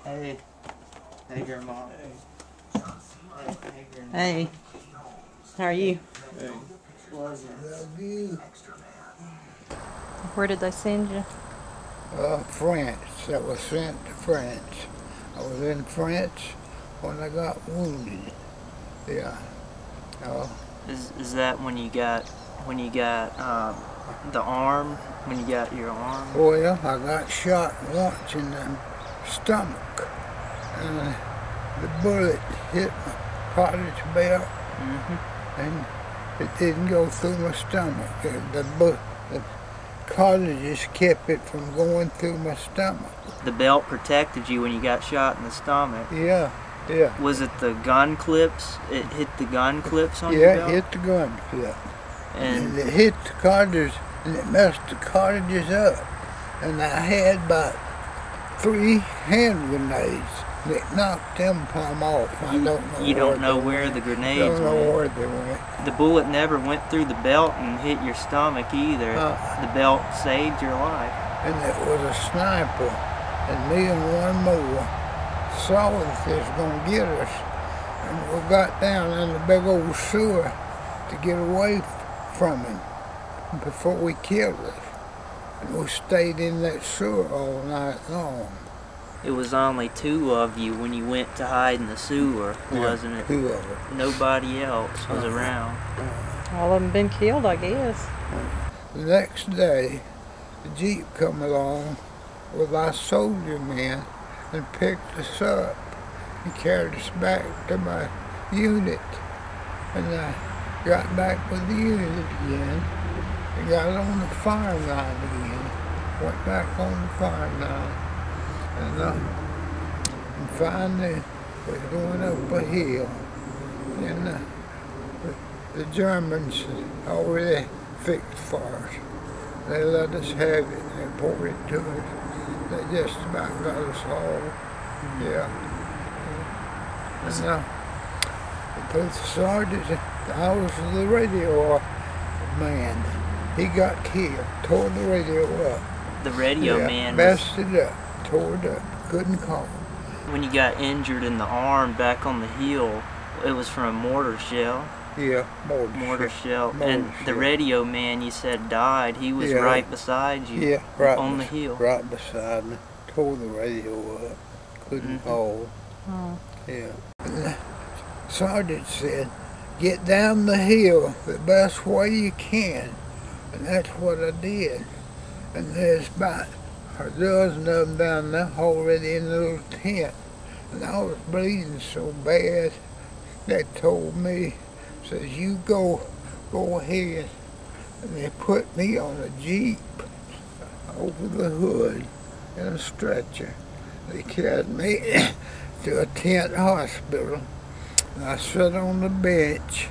Hey. Hey, Grandma. Hey. Hey, Grandma. Hey. How are you? Hey. Love you. Where did they send you? France. I was sent to France. I was in France when I got wounded. Yeah. Is that when you got the arm? When you got your arm? Well, I got shot once in the stomach, and the bullet hit my cottage belt, and it didn't go through my stomach. The cartridges kept it from going through my stomach. The belt protected you when you got shot in the stomach. Yeah, yeah. Was it the gun clips? It hit the gun clips on your belt? Yeah, it hit the gun clip. And it hit the cartridges, and it messed the cartridges up. And I had about 3 hand grenades. It knocked them plumb off. I don't know. You don't know where the grenades went? I don't know where they went. The bullet never went through the belt and hit your stomach either. The belt saved your life. And it was a sniper, and me and one more saw that they was going to get us. And we got down in the big old sewer to get away from him before we killed us. And we stayed in that sewer all night long. It was only 2 of you when you went to hide in the sewer, wasn't it? 2 of us. Nobody else was around. All of them been killed, I guess. The next day, the Jeep come along with our soldier men and picked us up and carried us back to my unit. And I got back with the unit again and got on the fire line again. Went back on the fire line. And finally, we're going up a hill, and the Germans already fixed for us. They let us have it. They poured it to us. They just about got us all. Yeah. And the sergeant, I was the radio man. He got killed, tore the radio up. The radio man messed it up. Tore it up, couldn't call. When you got injured in the arm back on the hill, it was from a mortar shell? Yeah, mortar shell. And the radio man you said died, he was right beside you? Yeah, right on the hill? Right beside me. Tore the radio up, couldn't call. Oh. Yeah. And the sergeant said, get down the hill the best way you can. And that's what I did. And there's about a dozen of them down there already in the little tent. And I was bleeding so bad, they told me, says, you go ahead. And they put me on a Jeep over the hood in a stretcher. They carried me to a tent hospital. And I sat on the bench,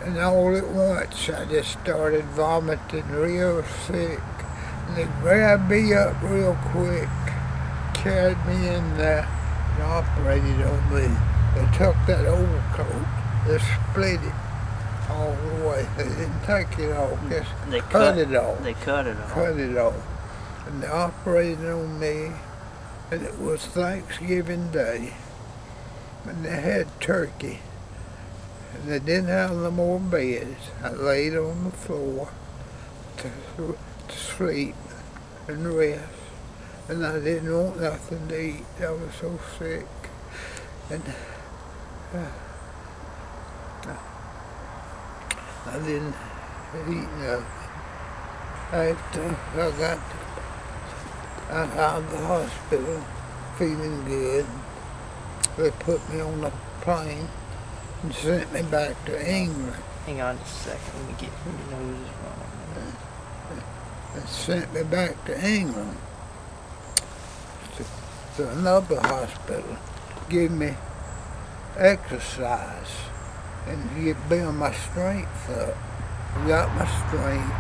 and all at once I just started vomiting real sick. And they grabbed me up real quick, carried me in there, and operated on me. They took that overcoat, they split it all the way. They didn't take it off, just cut it off. They cut it off. Cut it off. And they operated on me, and it was Thanksgiving Day. And they had turkey. And they didn't have no more beds. I laid on the floor to sleep and rest, and I didn't want nothing to eat. I was so sick, and I didn't eat nothing. After I got out of the hospital feeling good, they put me on a plane and sent me back to England. Hang on just a second, let me get your nose wrong. And sent me back to England to another hospital, give me exercise and build my strength up. Got my strength,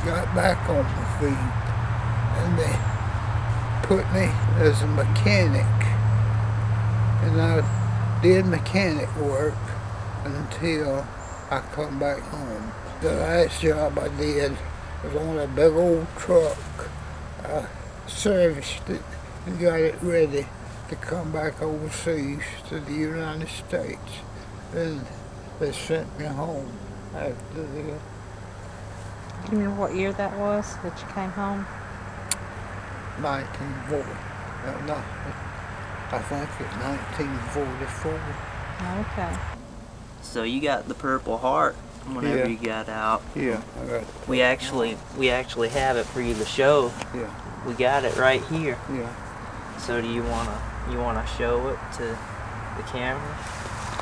got back on my feet, and they put me as a mechanic, and I did mechanic work until I come back home. The last job I did was on a big old truck. I serviced it and got it ready to come back overseas to the United States. And they sent me home after that. Do you remember what year that was that you came home? 1940. No, I think it's 1944. Okay. So you got the Purple Heart whenever Yeah. you got out. Yeah, I got it. We actually have it for you to show. Yeah, We got it right here. yeah. So do you wanna show it to the camera?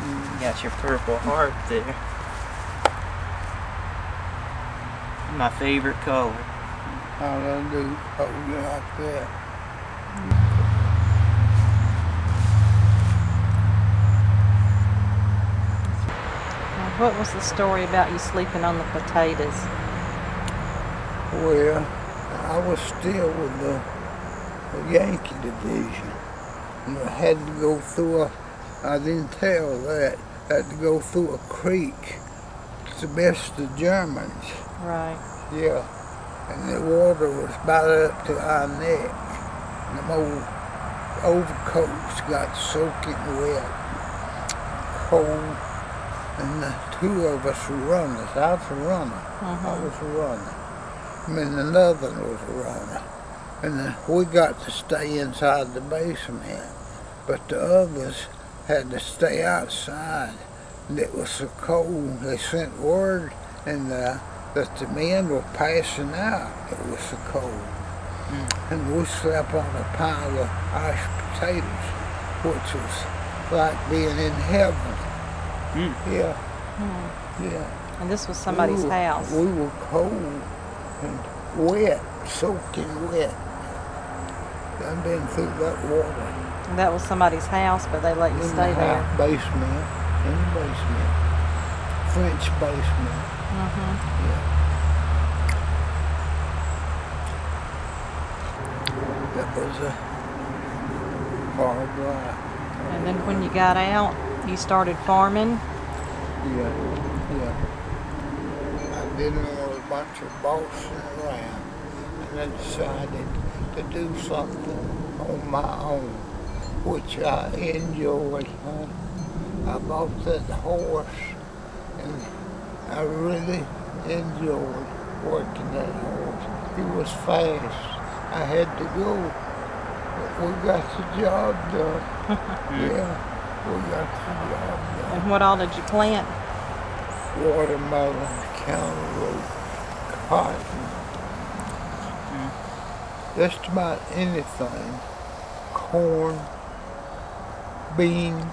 You got your Purple Heart there. My favorite color. All I do is hold it like that. Now, what was the story about you sleeping on the potatoes? Well, I was still with the Yankee division. And I had to go through I didn't tell that, I had to go through a creek to miss the Germans. Right. Yeah. And the water was about up to our neck. And them old overcoats got soaking wet, cold. And the two of us were runners. I was a runner. I was a runner. And another was a runner. And we got to stay inside the basement. But the others had to stay outside. And it was so cold. They sent word and that the men were passing out. It was so cold. And we slept on a pile of iced potatoes, which was like being in heaven. Yeah. Yeah. And this was somebody's house. We were cold and wet, soaking wet. I've been through that water. And that was somebody's house, but they let you In stay the there. basement, in the basement. French basement. Yeah. That was a hard life. And then when you got out, you started farming. Yeah, yeah. I didn't want a bunch of bossing around, and I decided to do something on my own, which I enjoyed. I bought that horse, and I really enjoyed working that horse. He was fast. I had to go, but we got the job done. Yeah, we got the job done. And what all did you plant? Watermelon, cantaloupe, cotton, just about anything. Corn, beans,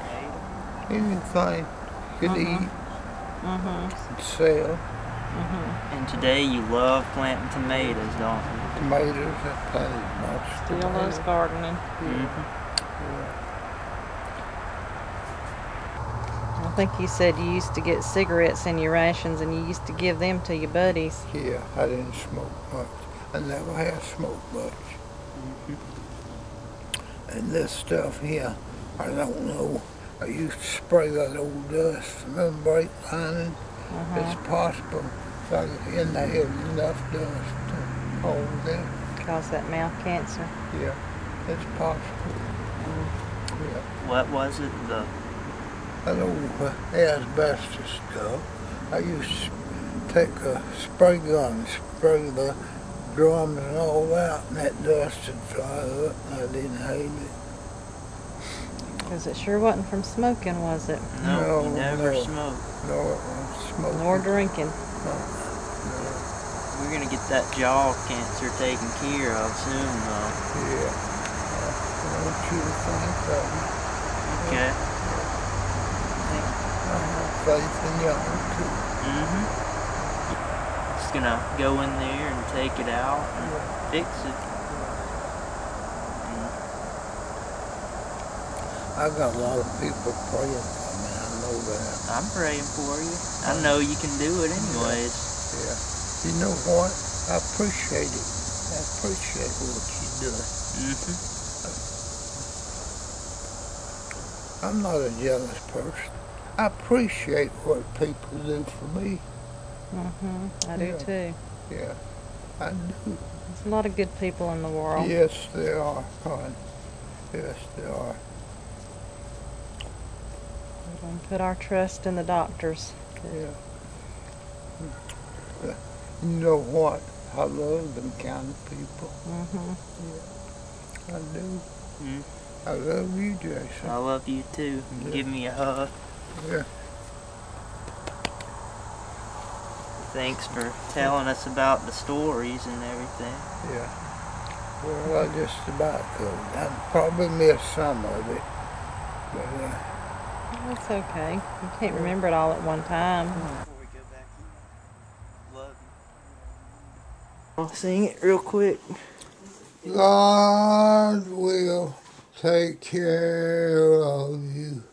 anything you could eat and sell. And today you love planting tomatoes, don't you? Tomatoes, I planted much Still tomatoes. loves gardening. I think you said you used to get cigarettes in your rations and you used to give them to your buddies. Yeah, I didn't smoke much. I never have smoked much. And this stuff here, I don't know. I used to spray that old dust from the brake lining. It's possible that in there is enough dust to hold them. Cause that mouth cancer. Yeah, it's possible. Yeah. What was it? That old asbestos stuff. I used to take a spray gun, spray the drums and all out, and that dust would dry up, and I didn't hate it. Cause it sure wasn't from smoking, was it? No, you never no. smoked. No, it wasn't smoking. Nor drinking. We're gonna get that jaw cancer taken care of soon, though. Yeah. I want you to think of me. Okay. I have faith in y'all too. Just gonna go in there and take it out and fix it. I got a lot of people praying for me. I know that. I'm praying for you. I know you can do it anyways. Yeah. You know what? I appreciate it. I appreciate what you're doing. I'm not a jealous person. I appreciate what people do for me. I do Yeah. too. Yeah, I do. There's a lot of good people in the world. Yes, there are, hon. Yes, there are. And put our trust in the doctors. Yeah. You know what? I love them kind of people. Yeah, I do. I love you, Jason. I love you too. Yeah. Give me a hug. Yeah. Thanks for telling us about the stories and everything. Yeah. Well, I just about could. I probably missed some of it. But, That's okay. You can't remember it all at one time. Before we go back, love you. I'll sing it real quick. God will take care of you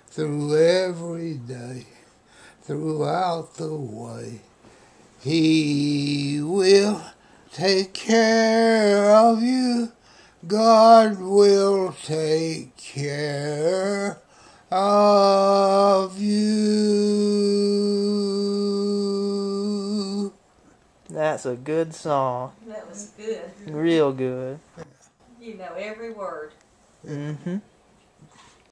through every day, throughout the way. He will take care of you. God will take care of you. That's a good song. That was good. Real good. You know every word. Mm-hmm.